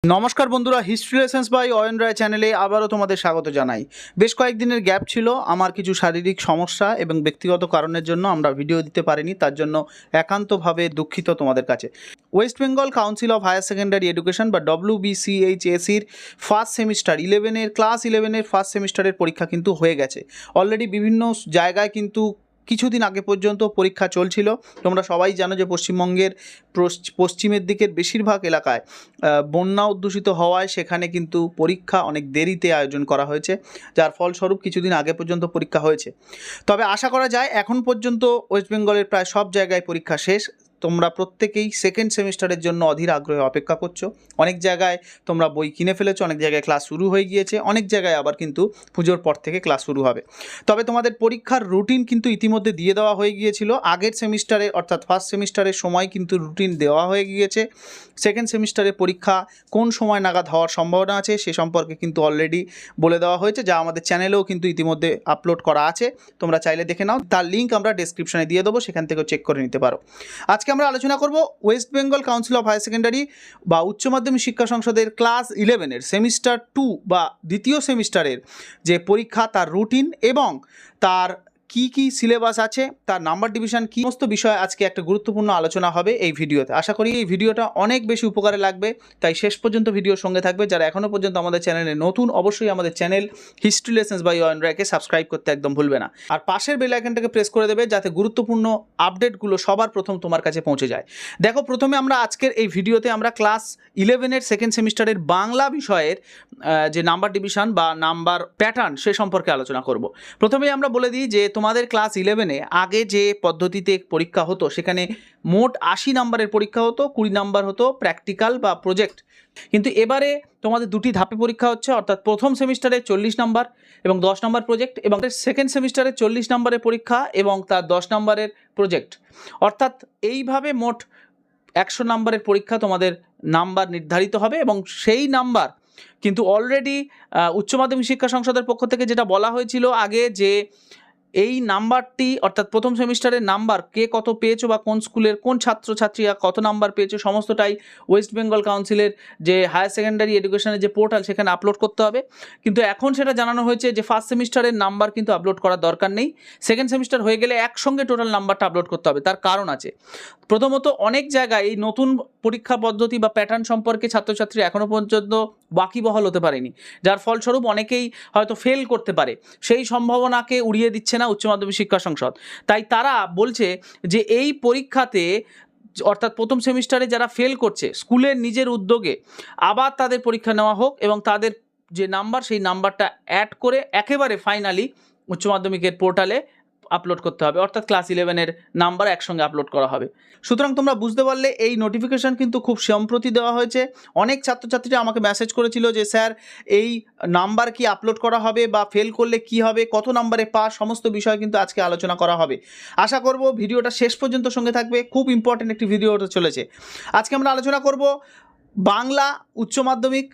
নমস্কার বন্ধুরা, history lessons by Ayan রায় চ্যানেলে আবারও তোমাদের স্বাগত জানাই। বেশ কয়েকদিনের গ্যাপ ছিল, আমার কিছু শারীরিক সমস্যা এবং ব্যক্তিগত কারণের জন্য আমরা ভিডিও দিতে পারিনি, তার জন্য একান্তভাবে দুঃখিত তোমাদের কাছে। West Bengal Council of Higher Secondary Education বা WBCHSEর ফার্স্ট সেমিস্টার ক্লাস 11-এর ফার্স্ট সেমিস্টারের পরীক্ষা কিন্তু হয়ে গেছে। অলরেডি বিভিন্ন জায়গায় কিন্তু কিছুদিন আগে পর্যন্ত পরীক্ষা চলছিল। তোমরা সবাই জানো যে পশ্চিমবঙ্গের পশ্চিমের দিকের বেশিরভাগ এলাকায় বন্যা অধ্যুষিত হওয়ায় সেখানে কিন্তু পরীক্ষা অনেক দেরিতে আয়োজন করা হয়েছে, যার ফলস্বরূপ কিছুদিন আগে পর্যন্ত পরীক্ষা হয়েছে। তবে আশা করা যায় এখন পর্যন্ত ওয়েস্ট বেঙ্গলের প্রায় সব জায়গায় পরীক্ষা শেষ। তোমরা প্রত্যেকেই সেকেন্ড সেমিস্টারের জন্য অধীর আগ্রহে অপেক্ষা করছো। অনেক জায়গায় তোমরা বই কিনে ফেলেছো, অনেক জায়গায় ক্লাস শুরু হয়ে গিয়েছে, অনেক জায়গায় আবার কিন্তু পুজোর পর থেকে ক্লাস শুরু হবে। তবে তোমাদের পরীক্ষার রুটিন কিন্তু ইতিমধ্যে দিয়ে দেওয়া হয়ে গিয়েছিল। আগের সেমিস্টারে অর্থাৎ ফার্স্ট সেমিস্টারের সময় কিন্তু রুটিন দেওয়া হয়ে গিয়েছে। সেকেন্ড সেমিস্টারে পরীক্ষা কোন সময় নাগাদ হওয়ার সম্ভাবনা আছে সে সম্পর্কে কিন্তু অলরেডি বলে দেওয়া হয়েছে, যা আমাদের চ্যানেলেও কিন্তু ইতিমধ্যে আপলোড করা আছে। তোমরা চাইলে দেখে নাও, তার লিঙ্ক আমরা ডেসক্রিপশনে দিয়ে দেবো, সেখান থেকেও চেক করে নিতে পারো। আজকে আমরা আলোচনা করব West Bengal Council of Higher Secondary বা উচ্চ মাধ্যমিক শিক্ষা সংসদের ক্লাস 11-এর সেমিস্টার 2 বা দ্বিতীয় সেমিস্টারের যে পরীক্ষা তার রুটিন এবং তার কি কি সিলেবাস আছে, তার নাম্বার ডিভিশন কী, সমস্ত বিষয়ে আজকে একটা গুরুত্বপূর্ণ আলোচনা হবে এই ভিডিওতে। আশা করি এই ভিডিওটা অনেক বেশি উপকারে লাগবে, তাই শেষ পর্যন্ত ভিডিওর সঙ্গে থাকবে। যারা এখনও পর্যন্ত আমাদের চ্যানেলে নতুন, অবশ্যই আমাদের channel history lessons by Ayan রায়কে সাবস্ক্রাইব করতে একদম ভুলবে না, আর পাশের বেল আইকনটাকে প্রেস করে দেবে যাতে গুরুত্বপূর্ণ আপডেটগুলো সবার প্রথম তোমার কাছে পৌঁছে যায়। দেখো, প্রথমে আমরা আজকের এই ভিডিওতে আমরা ক্লাস 11-এর সেকেন্ড সেমিস্টারের বাংলা বিষয়ের যে নাম্বার ডিভিশন বা নাম্বার প্যাটার্ন সে সম্পর্কে আলোচনা করব। প্রথমেই আমরা বলে দিই যে তোমাদের ক্লাস 11-এ আগে যে পদ্ধতিতে পরীক্ষা হতো সেখানে মোট 80 নাম্বারের পরীক্ষা হতো, 20 নাম্বার হতো প্র্যাকটিক্যাল বা প্রজেক্ট। কিন্তু এবারে তোমাদের দুটি ধাপে পরীক্ষা হচ্ছে, অর্থাৎ প্রথম সেমিস্টারে 40 নাম্বার এবং 10 নাম্বার প্রজেক্ট, এবং সেকেন্ড সেমিস্টারে 40 নাম্বারের পরীক্ষা এবং তার 10 নাম্বারের প্রজেক্ট। অর্থাৎ এইভাবে মোট 100 নাম্বারের পরীক্ষা তোমাদের নাম্বার নির্ধারিত হবে, এবং সেই নাম্বার কিন্তু অলরেডি উচ্চ মাধ্যমিক শিক্ষা সংসদের পক্ষ থেকে যেটা বলা হয়েছিল আগে, যে এই নাম্বারটি অর্থাৎ প্রথম সেমিস্টারের নাম্বার কে কত পেয়েছো বা কোন স্কুলের কোন ছাত্রছাত্রীরা কত নাম্বার পেয়েছো সমস্তটাই ওয়েস্ট বেঙ্গল কাউন্সিলের যে হায়ার সেকেন্ডারি এডুকেশনের যে পোর্টাল সেখানে আপলোড করতে হবে। কিন্তু এখন সেটা জানানো হয়েছে যে ফার্স্ট সেমিস্টারের নাম্বার কিন্তু আপলোড করার দরকার নেই, সেকেন্ড সেমিস্টার হয়ে গেলে একসঙ্গে টোটাল নাম্বারটা আপলোড করতে হবে। তার কারণ আছে, প্রথমত অনেক জায়গায় এই নতুন পরীক্ষা পদ্ধতি বা প্যাটার্ন সম্পর্কে ছাত্রছাত্রী এখনও পর্যন্ত ওয়াকিবহাল হতে পারেনি, যার ফলস্বরূপ অনেকেই হয়তো ফেল করতে পারে। সেই সম্ভাবনাকে উড়িয়ে দিচ্ছে না উচ্চ মাধ্যমিক শিক্ষা সংসদ, তাই তারা বলছে যে এই পরীক্ষাতে অর্থাৎ প্রথম সেমিস্টারে যারা ফেল করছে স্কুলের নিজের উদ্যোগে আবার তাদের পরীক্ষা নেওয়া হোক, এবং তাদের যে নাম্বার সেই নাম্বারটা অ্যাড করে একেবারে ফাইনালি উচ্চ মাধ্যমিকের পোর্টালে আপলোড করতে হবে, অর্থাৎ ক্লাস 11-এর নাম্বার একসঙ্গে আপলোড করা হবে। সুতরাং তোমরা বুঝতে পারলে এই নোটিফিকেশান কিন্তু খুব সম্প্রতি দেওয়া হয়েছে। অনেক ছাত্রছাত্রীরা আমাকে মেসেজ করেছিল যে স্যার এই নাম্বার কি আপলোড করা হবে বা ফেল করলে কি হবে, কত নাম্বারে পাস, সমস্ত বিষয় কিন্তু আজকে আলোচনা করা হবে। আশা করব ভিডিওটা শেষ পর্যন্ত সঙ্গে থাকবে, খুব ইম্পর্টেন্ট একটি ভিডিও হতে চলেছে। আজকে আমরা আলোচনা করব বাংলা উচ্চ মাধ্যমিক।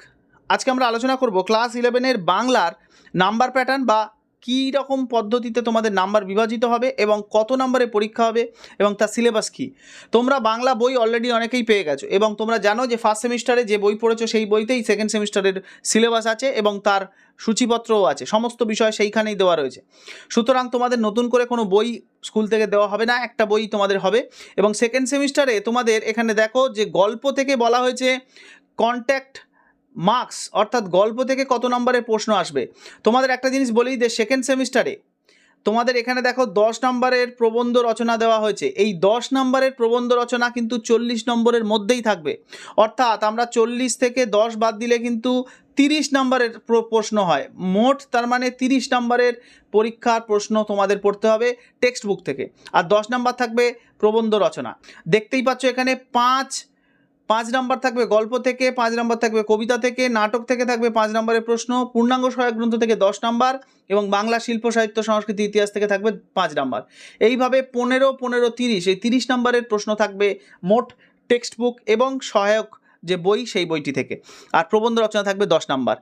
আজকে আমরা আলোচনা করব ক্লাস 11-এর বাংলার নাম্বার প্যাটার্ন বা কী রকম পদ্ধতিতে তোমাদের নাম্বার বিভাজিত হবে এবং কত নম্বরে পরীক্ষা হবে এবং তার সিলেবাস কী। তোমরা বাংলা বই অলরেডি অনেকেই পেয়ে গেছো, এবং তোমরা জানো যে ফার্স্ট সেমিস্টারে যে বই পড়েছো সেই বইতেই সেকেন্ড সেমিস্টারের সিলেবাস আছে এবং তার সূচিপত্রও আছে, সমস্ত বিষয় সেইখানেই দেওয়া রয়েছে। সুতরাং তোমাদের নতুন করে কোনো বই স্কুল থেকে দেওয়া হবে না, একটা বই তোমাদের হবে। এবং সেকেন্ড সেমিস্টারে তোমাদের এখানে দেখো যে গল্প থেকে বলা হয়েছে কন্ট্যাক্ট মার্কস, অর্থাৎ গল্প থেকে কত নম্বরের প্রশ্ন আসবে। তোমাদের একটা জিনিস বলি যে সেকেন্ড সেমিস্টারে তোমাদের এখানে দেখো 10 নম্বরের প্রবন্ধ রচনা দেওয়া হয়েছে। এই 10 নম্বরের প্রবন্ধ রচনা কিন্তু 40 নম্বরের মধ্যেই থাকবে, অর্থাৎ আমরা 40 থেকে 10 বাদ দিলে কিন্তু 30 নম্বরের প্রশ্ন হয় মোট। তার মানে 30 নম্বরের পরীক্ষার প্রশ্ন তোমাদের পড়তে হবে টেক্সট বুক থেকে, আর 10 নম্বর থাকবে প্রবন্ধ রচনা। দেখতেই পাচ্ছ এখানে 5 নাম্বার থাকবে গল্প থেকে, 5 নাম্বার থাকবে কবিতা থেকে, নাটক থেকে থাকবে 5 নম্বরের প্রশ্ন, পূর্ণাঙ্গ সহায়ক গ্রন্থ থেকে 10 নাম্বার, এবং বাংলা শিল্প সাহিত্য সংস্কৃতি ইতিহাস থেকে থাকবে 5 নাম্বার। এইভাবে 15, 15, 30 এই 30 নাম্বারের প্রশ্ন থাকবে মোট টেক্সট বুক এবং সহায়ক যে বই সেই বইটি থেকে, আর প্রবন্ধ রচনা থাকবে 10 নাম্বার।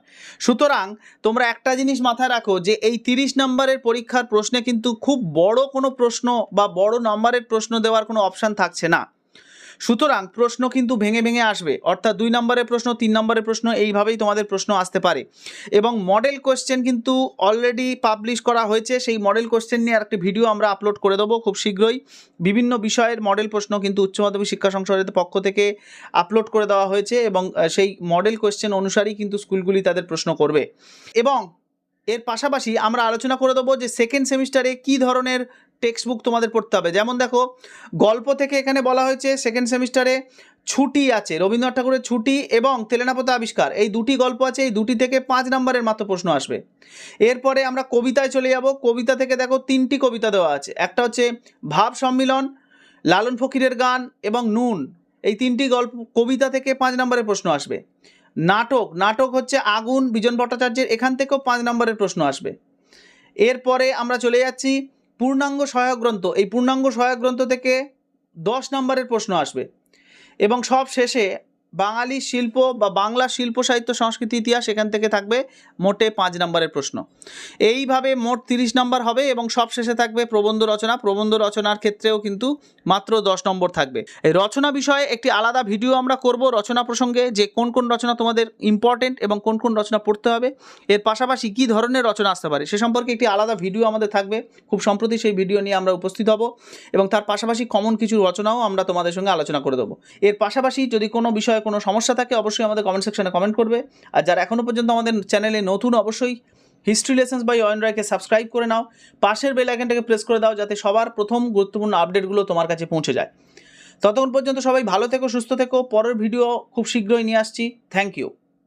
সুতরাং তোমরা একটা জিনিস মাথায় রাখো যে এই 30 নাম্বারের পরীক্ষার প্রশ্নে কিন্তু খুব বড় কোনো প্রশ্ন বা বড় নাম্বারের প্রশ্ন দেওয়ার কোনো অপশান থাকছে না। সুতরাং প্রশ্ন কিন্তু ভেঙে ভেঙে আসবে, অর্থাৎ 2 নম্বরের প্রশ্ন, 3 নম্বরের প্রশ্ন, এইভাবেই তোমাদের প্রশ্ন আসতে পারে। এবং মডেল কোশ্চেন কিন্তু অলরেডি পাবলিশ করা হয়েছে, সেই মডেল কোশ্চেন নিয়ে আরেকটি ভিডিও আমরা আপলোড করে দেবো খুব শীঘ্রই। বিভিন্ন বিষয়ের মডেল প্রশ্ন কিন্তু উচ্চ মাধ্যমিক শিক্ষা সংসদের পক্ষ থেকে আপলোড করে দেওয়া হয়েছে এবং সেই মডেল কোশ্চেন অনুসারেই কিন্তু স্কুলগুলি তাদের প্রশ্ন করবে। এবং এর পাশাপাশি আমরা আলোচনা করে দেবো যে সেকেন্ড সেমিস্টারে কী ধরনের টেক্সট বুক তোমাদের পড়তে হবে। যেমন দেখো, গল্প থেকে এখানে বলা হয়েছে সেকেন্ড সেমিস্টারে ছুটি আছে, রবীন্দ্রনাথ ঠাকুরের ছুটি এবং তেলেনাপোতা আবিষ্কার, এই দুটি গল্প আছে, এই দুটি থেকে 5 নম্বরের মাত্র প্রশ্ন আসবে। এরপরে আমরা কবিতায় চলে যাব। কবিতা থেকে দেখো 3টি কবিতা দেওয়া আছে, একটা হচ্ছে ভাব সম্মিলন, লালন ফকিরের গান এবং নুন, এই 3টি গল্প কবিতা থেকে 5 নম্বরের প্রশ্ন আসবে। নাটক হচ্ছে আগুন, বিজন ভট্টাচার্যের, এখান থেকেও 5 নম্বরের প্রশ্ন আসবে। এরপরে আমরা চলে যাচ্ছি পূর্ণাঙ্গ সহায়ক গ্রন্থ, এই পূর্ণাঙ্গ সহায়ক গ্রন্থ থেকে 10 নম্বরের প্রশ্ন আসবে। এবং সব শেষে বাঙালি শিল্প বা বাংলা শিল্প সাহিত্য সংস্কৃতি ইতিহাস, এখান থেকে থাকবে মোটে 5 নম্বরের প্রশ্ন। এইভাবে মোট 30 নম্বর হবে এবং সব শেষে থাকবে প্রবন্ধ রচনা। প্রবন্ধ রচনার ক্ষেত্রেও কিন্তু মাত্র 10 নম্বর থাকবে। এই রচনা বিষয়ে একটি আলাদা ভিডিও আমরা করব রচনা প্রসঙ্গে, যে কোন কোন রচনা তোমাদের ইম্পর্টেন্ট এবং কোন কোন রচনা পড়তে হবে, এর পাশাপাশি কী ধরনের রচনা আসতে পারে সে সম্পর্কে একটি আলাদা ভিডিও আমাদের থাকবে। খুব সম্প্রতি সেই ভিডিও নিয়ে আমরা উপস্থিত হব এবং তার পাশাপাশি কমন কিছু রচনাও আমরা তোমাদের সঙ্গে আলোচনা করে দেবো। এর পাশাপাশি যদি কোনো বিষয়ে কোনো সমস্যা থাকে অবশ্যই আমাদের কমেন্ট সেকশনে কমেন্ট করবে। আর যারা এখনও পর্যন্ত আমাদের চ্যানেলে নতুন, অবশ্যই হিস্ট্রি লেসন্স বাই অয়ন রায়কে সাবস্ক্রাইব করে নাও, পাশের বেল আইকনটাকে প্রেস করে দাও যাতে সবার প্রথম গুরুত্বপূর্ণ আপডেটগুলো তোমার কাছে পৌঁছে যায়। ততক্ষণ পর্যন্ত সবাই ভালো থেকো, সুস্থ থেকো। পরের ভিডিও খুব শীঘ্রই নিয়ে আসছি। Thank you.